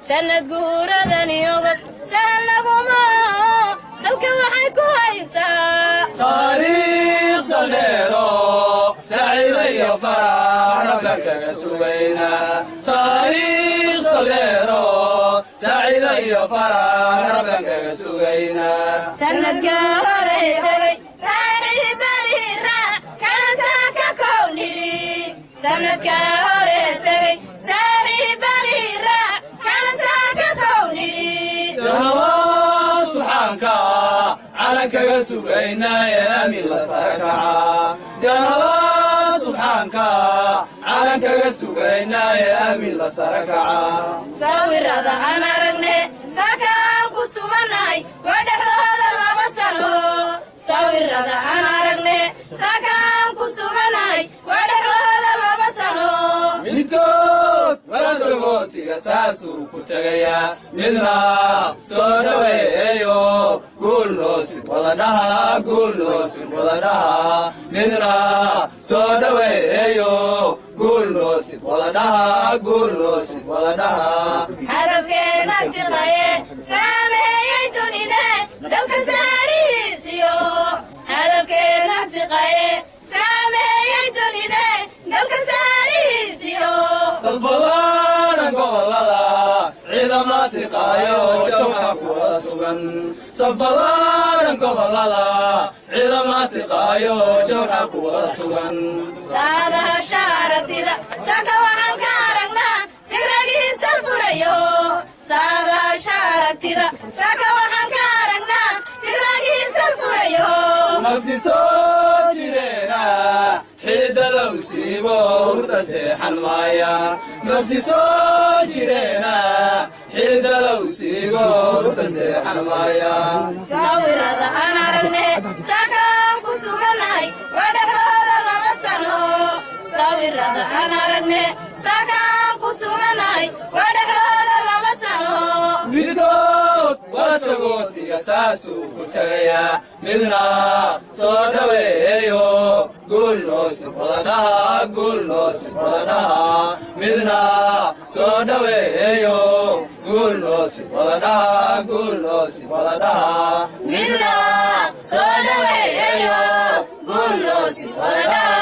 سند قوردني يوغس سلقوما سلكا وحي كويسا تاريخ صغيرو سعيد يفرح ربك سوينا تاريخ صغيرو سعيد يفرح ربك سوينا سند قوردني سعيد بريرا كان ساكا كوني سند قوردني سعيد بريرا كان ساكا كوني سبحانك على كسوينا يا من لسركعا جنبا سبحانك على كسوينا يا من لسركعا ساوي هذا أنا رجني سكان كسواناي ودحوذا ما بسنو ساوي هذا أنا رجني سكان كسواناي ودحوذا ما بسنو midkood warasogootiga saasuu ku tegayaa midna soo dhaweeyo guulnoosid wadadhaha guulnoosid wadadhaha midna soo dhaweeyo guulnoosid wadadhaha guulnoosid wadadhaha hadafkeena siqaye saameeyay dunida dalka saarihiisiyo hadafkeena siqaye saameeyay dunida dalka saarihiisiyo salbalaadhan gobolada ciidama siqaayo jawxa kuwa sugan salbalaadhan gobolada ciidama siqaayo jawxa kuwa sugan saadaha shaarabtida saka waxaan ka aragnaa tigragiisa furayo saadaha shaarabtida saka waxaan ka aragnaa tigragiisa furayo nafsi soo jireena xididada u siibo hurda seexan maaya nafsi soo jireena xididada u siibo hurda seexan maaya sawirada aan aragne sakaan ku suganahay wadhaxooda lama sano sawirada aan aragne sakaan ku suganahay wadhaxooda lama sano midkood warasagootiga saasuu ku tagayaa midna soo dhaweeyo guulnoosid wadadhaha guulnoosid wadadhaha midna soo dhaweeyo guulnoosid wadadhaha guulnoosid wadadhaha midna soo dhaweeyo guulnoosid wadadhaha